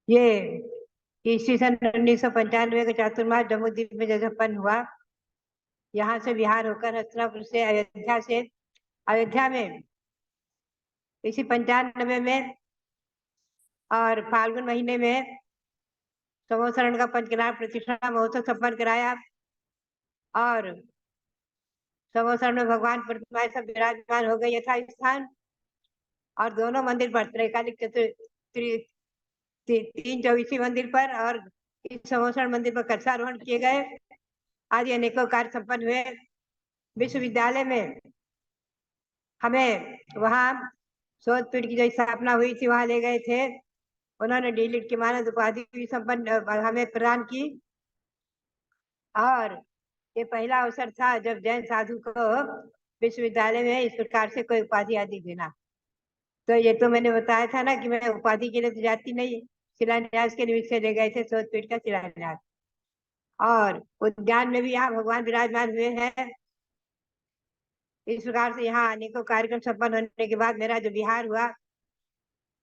ये ईस्वी सन 1995 का चातुर्मास जम्मूद्वीप में जो संपन्न हुआ, यहाँ से बिहार होकर हस्तिनापुर से अयोध्या में इसी 95 में और फाल्गुन महीने में समोसरण का पंचकन्या प्रतिष्ठा महोत्सव संपन्न कराया और समोसरण में भगवान प्रतिमाएं सब विराजमान हो गई यथा स्थान। और दोनों मंदिर पर त्रैकालिक 324 मंदिर पर और इस समोसरण मंदिर पर कलशारोहण किए गए आदि अनेकों कार्य संपन्न हुए। विश्वविद्यालय में हमें वहाँ शोध पीठ की जो स्थापना हुई थी वहां ले गए थे। उन्होंने डीलिट की मानद उपाधि भी संपन्न हमें प्रदान की और ये पहला अवसर था जब जैन साधु को विश्वविद्यालय में इस प्रकार से कोई उपाधि आदि देना। तो ये तो मैंने बताया था ना कि मैं उपाधि के लिए तो जाती नहीं, शिलान्यास के निमित्त से ले गए थे शोध पीठ का शिलान्यास। और उद्यान में भी यहाँ भगवान विराजमान हुए हैं। इस प्रकार से यहाँ अनेकों कार्यक्रम संपन्न होने के बाद मेरा जो बिहार हुआ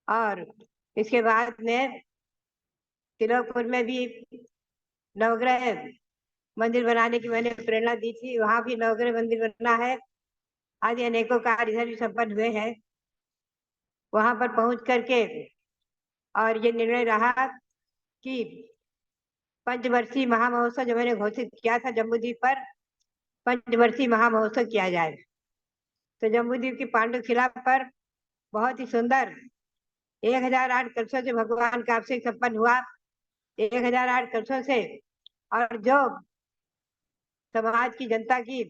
और इसके बाद में तिलोकपुर में भी नवग्रह मंदिर बनाने की मैंने प्रेरणा दी थी, वहां भी नवग्रह मंदिर बना है आदि अनेकों कार्य इधर भी संपन्न हुए हैं। वहां पर पहुंच करके और ये निर्णय रहा कि पंचवर्षीय महामहोत्सव जो मैंने घोषित किया था जम्बूद्वीप पर, पंचवर्षीय महामहोत्सव किया जाए। तो जम्बूद्वीप की पांडुशिला पर बहुत ही सुंदर 1008 कलशों से भगवान का अभिषेक संपन्न हुआ। 1008 कलशों से और जो समाज की जनता की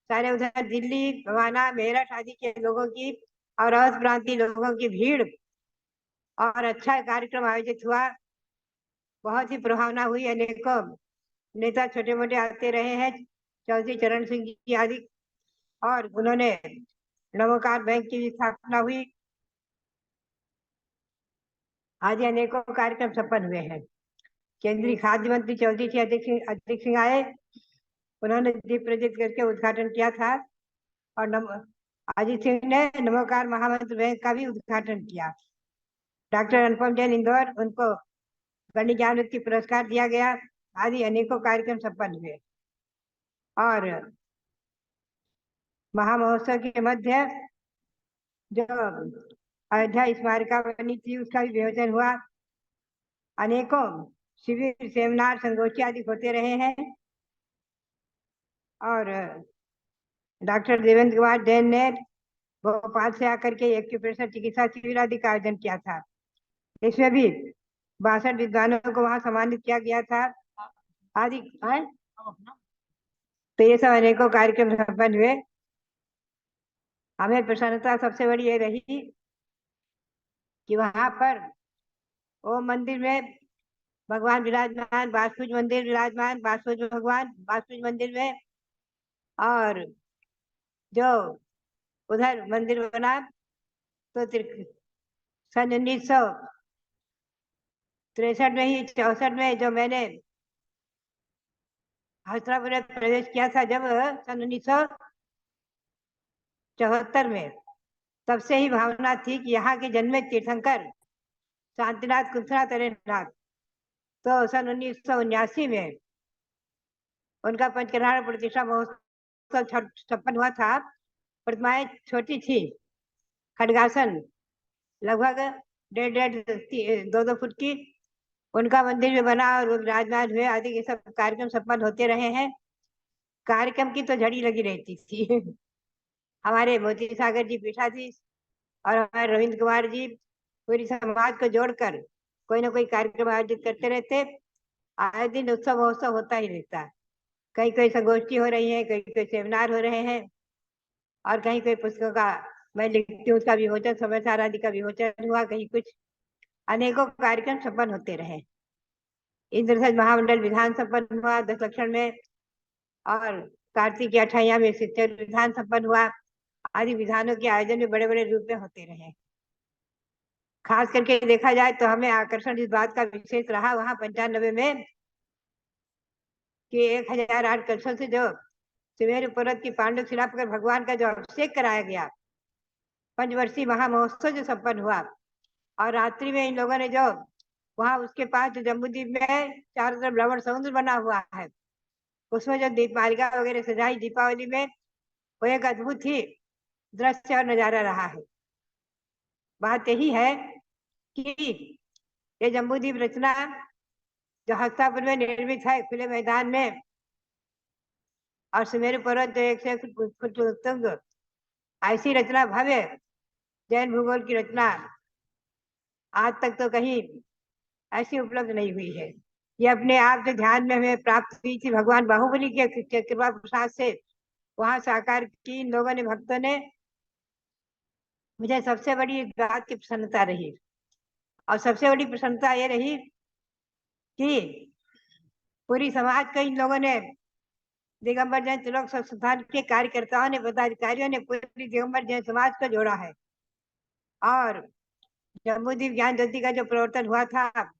सारे उधर दिल्ली भवाना मेरठ आदि के लोगों की और अवध प्रांतीय लोगों की भीड़ और अच्छा कार्यक्रम आयोजित हुआ। बहुत ही प्रभावना हुई। अनेकों नेता छोटे मोटे आते रहे हैं, चौधरी चरण सिंह जी आदि, और उन्होंने नवोकार बैंक की स्थापना हुई आदि अनेकों कार्यक्रम संपन्न हुए हैं। केंद्रीय खाद्य मंत्री चौधरी जी अध्यक्ष सिंह आए, उन्होंने दीप प्रज्वलित करके उद्घाटन किया था और अजीत सिंह ने नमोकार महामंत्र बैंक का भी उद्घाटन किया। डॉक्टर अनुपम जैन इंदौर, उनको गणित ज्ञान व्यक्ति पुरस्कार दिया गया आदि अनेकों कार्यक्रम संपन्न हुए। और महामहोत्सव के मध्य जो अयोध्या स्मारिका बनी थी उसका भी विमोचन हुआ। अनेकों शिविर सेमिनार संगोष्ठी आदि होते रहे हैं और डॉक्टर देवेंद्र कुमार जैन ने भोपाल से आकर के एक्यूप्रेशर चिकित्सा शिविर आदि का आयोजन किया था। इसमें भी 62 विद्वानों को वहां सम्मानित किया गया था आदि। तो ये सब अनेकों कार्यक्रम संपन्न हुए। हमें प्रसन्नता सबसे बड़ी ये रही कि वहां पर ओम मंदिर में भगवान विराजमान, वास्तुज मंदिर विराजमान, वास्तुज भगवान वास्तुज मंदिर में, और जो उधर मंदिर बना तो सन 1963 में ही 64 में जो मैंने हस्तिनापुर में प्रवेश किया था, जब सन 1974 में, तब से ही भावना थी कि यहाँ के जन्मे तीर्थंकर शांतिनाथ कुंथनाथ अरेनाथ। तो सन 1979 में उनका पंचकन्या प्रतिष्ठा महोत्सव संपन्न हुआ था। प्रतिमाएं छोटी थी, खडगासन लगभग 1.5-2 फुट की, उनका मंदिर भी बना और विराजमान हुए आदि ये सब कार्यक्रम संपन्न होते रहे हैं। कार्यक्रम की तो झड़ी लगी रहती थी। हमारे मोती सागर जी पीठाधीश और हमारे रविंद्र कुमार जी पूरी समाज को जोड़कर कोई ना कोई कार्यक्रम आयोजित करते रहते। आए दिन उत्सव महोत्सव होता ही रहता। कहीं कोई संगोष्ठी हो रही है, कहीं कोई सेमिनार हो रहे हैं और कहीं कोई पुस्तकों का मैं लिखती हूँ उसका विमोचन, समाचार आदि का विमोचन हुआ, कहीं कुछ। अनेकों कार्यक्रम संपन्न होते रहे। इंद्रधनुष महामंडल विधान संपन्न हुआ 10 लक्षण में, और कार्तिक की 28 में शिक्षक विधान संपन्न हुआ आदि विधानों के आयोजन भी बड़े बड़े रूप में होते रहे। खास करके देखा जाए तो हमें आकर्षण इस बात का विशेष रहा वहां 95 में कि 1008 कलशों से जो सुमेरु पर्वत की पांडुशिला पर भगवान का जो अभिषेक कराया गया, पंचवर्षीय महामहोत्सव जो संपन्न हुआ, और रात्रि में इन लोगों ने जो वहां उसके पास जो जम्बूद्वीप में चारों तरफ लवण समुद्र बना हुआ है, उसमें जो दीपमालिका वगैरह सजाई दीपावली में, वो एक अद्भुत ही दृश्य और नजारा रहा है। बात यही है कि ये जम्बूद्वीप रचना जो हस्तिनापुर में निर्मित है खुले मैदान में, और सुमेरु पर्वत जो 101 फुट उत्तुंग, ऐसी रचना भव्य जैन भूगोल की रचना आज तक तो कहीं ऐसी उपलब्ध नहीं हुई है। ये अपने आप जो ध्यान में हमें प्राप्त हुई थी भगवान बाहुबली के कृपा प्रसाद से, वहां साकार की इन लोगों ने, भक्तों ने। मुझे सबसे बड़ी इस बात की प्रसन्नता रही, और सबसे बड़ी प्रसन्नता ये रही कि पूरी समाज को इन लोगों ने, दिगंबर जैन तिलक संस्थान के कार्यकर्ताओं ने, पदाधिकारियों ने पूरी दिगंबर जैन समाज को जोड़ा है। और जम्बूद्वीप ज्ञान ज्योति का जो प्रवर्तन हुआ था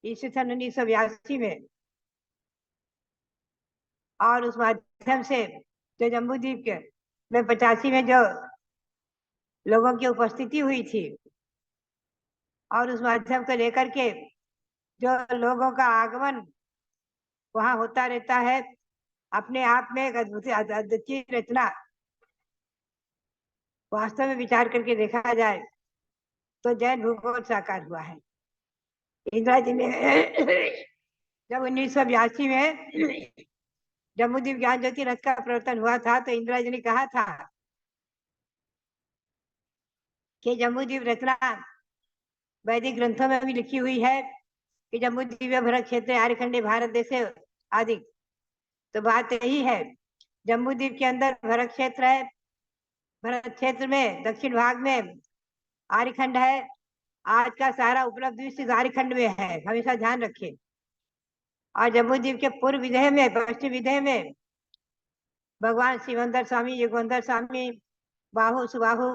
ईस्वी सन 1982 में, और उस माध्यम से जो जम्बूद्वीप के में 85 में जो लोगों की उपस्थिति हुई थी, और उस माध्यम को लेकर के जो लोगों का आगमन वहां होता रहता है, अपने आप में एक अद्वितीय रचना। वास्तव में विचार करके देखा जाए तो जैन भूगोल साकार हुआ है। इंदिरा जी ने जब 1982 में जम्बूद्वीप ज्ञान ज्योति रथ का प्रवर्तन हुआ था, तो इंदिरा जी ने कहा था कि जम्बूद्वीप रचना वैदिक ग्रंथों में भी लिखी हुई है कि जम्बूद्वीप भरत क्षेत्र आर्यखंडे भारत देश आदि। तो बात यही है, जम्बूद्वीप के अंदर भरत क्षेत्र है, भरत क्षेत्र में दक्षिण भाग में आर्यखंड है। आज का सारा उपलब्ध विश्व आर्यखंड में है, हमेशा ध्यान रखें। और जम्बूद्वीप के पूर्व विदेह में, पश्चिम विदेह में भगवान शिवंदर स्वामी, युगवंदर स्वामी बाहु सुबाहु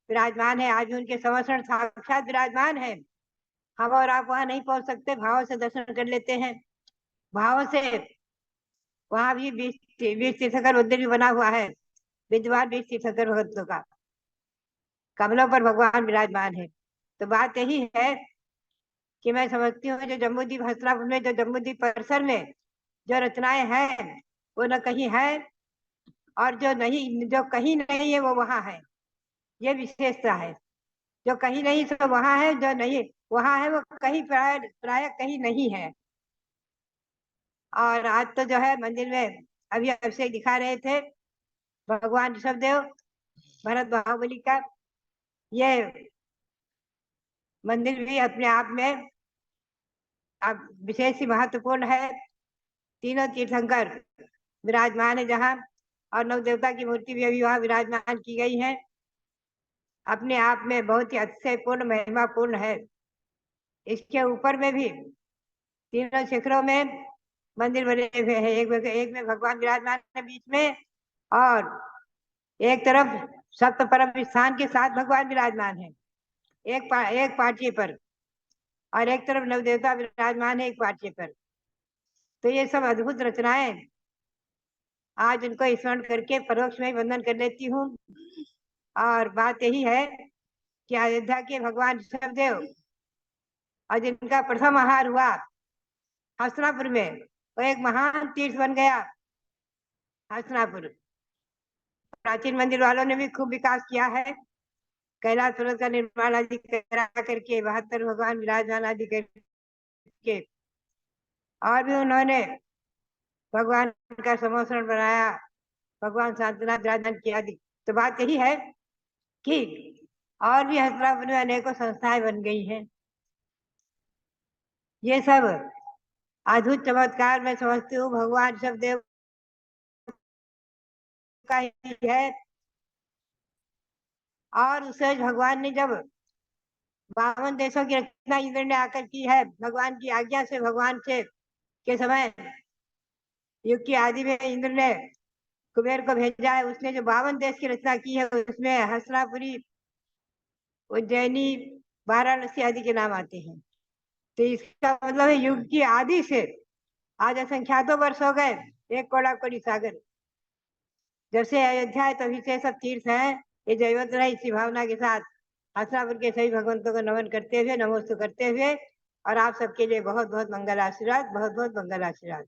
विराजमान है। आज भी उनके संवत्सरण साक्षात विराजमान है। हम और आप वहां नहीं पहुंच सकते, भावों से दर्शन कर लेते हैं। भावों से वहां भी 20 तीर्थंकर मंदिर भी बना हुआ है, विद्वान 20 तीर्थंकर भगतों का, कमलों पर भगवान विराजमान है। तो बात यही है कि मैं समझती हूँ जो जम्बूद्वीप हस्तिनापुर में, जो जम्बूद्वीप परिसर में जो रचनाएं हैं वो न कहीं है, और जो नहीं, जो कहीं नहीं है वो वहां है। ये विशेषता है, जो कहीं नहीं तो वहां है, जो नहीं वहां है वो कहीं प्राय कहीं नहीं है। और आज तो जो है मंदिर में अभी अभिषेक दिखा रहे थे भगवान ऋषभदेव भरत बाहुबली का। ये मंदिर भी अपने आप में अब विशेष ही महत्वपूर्ण है। तीनों तीर्थंकर विराजमान है जहाँ, और नव देवता की मूर्ति भी अभी वहां विराजमान की गई है। अपने आप में बहुत ही अतिशयपूर्ण महिमापूर्ण है। इसके ऊपर में भी तीनों शिखरों में मंदिर बने हुए हैं। एक में भगवान विराजमान है बीच में, और एक तरफ सप्त परम स्थान के साथ भगवान विराजमान है एक पार्टी पर, और एक तरफ नवदेवता विराजमान है एक पार्टी पर। तो ये सब अद्भुत रचनाएं आज उनको स्मरण करके परोक्ष में वंदन कर लेती हूँ। और बात यही है कि अयोध्या के भगवान ऋषभदेव और जिनका प्रथम आहार हुआ हस्तिनापुर में, वो एक महान तीर्थ बन गया हस्तिनापुर। प्राचीन मंदिर वालों ने भी खूब विकास किया है, कैलाश पर्वत का निर्माण आदि करा करके, 72 भगवान विराजमान आदि करके, और भी उन्होंने भगवान का समोसरण बनाया, भगवान शांतिनाथ विराजमान किया आदि। तो बात यही है कि और भी हस्तिनापुर में अनेकों संस्थाएं बन गई हैं। ये सब अद्भुत चमत्कार मैं समझती हूँ भगवान ऋषभदेव का ही है। और उसे भगवान ने जब 52 देशों की रचना इंद्र ने आकर की है, भगवान की आज्ञा से, भगवान से के समय युग की आदि में इंद्र ने कुबेर को भेजा है। उसने जो 52 देश की रचना की है, उसमें हस्तिनापुरी, उज्जैनी, वाराणसी आदि के नाम आते हैं। तो इसका मतलब है युग की आदि से आज असंख्यातों वर्ष हो गए, एक कोड़ा कोड़ी सागर। जब से अयोध्या है तभी से सब तीर्थ हैं, ये जयवंत रहे इसी भावना के साथ हंसरापुर के सभी भगवंतों को नमन करते हुए, नमोस्तु करते हुए, और आप सबके लिए बहुत बहुत मंगल आशीर्वाद, बहुत बहुत मंगल आशीर्वाद।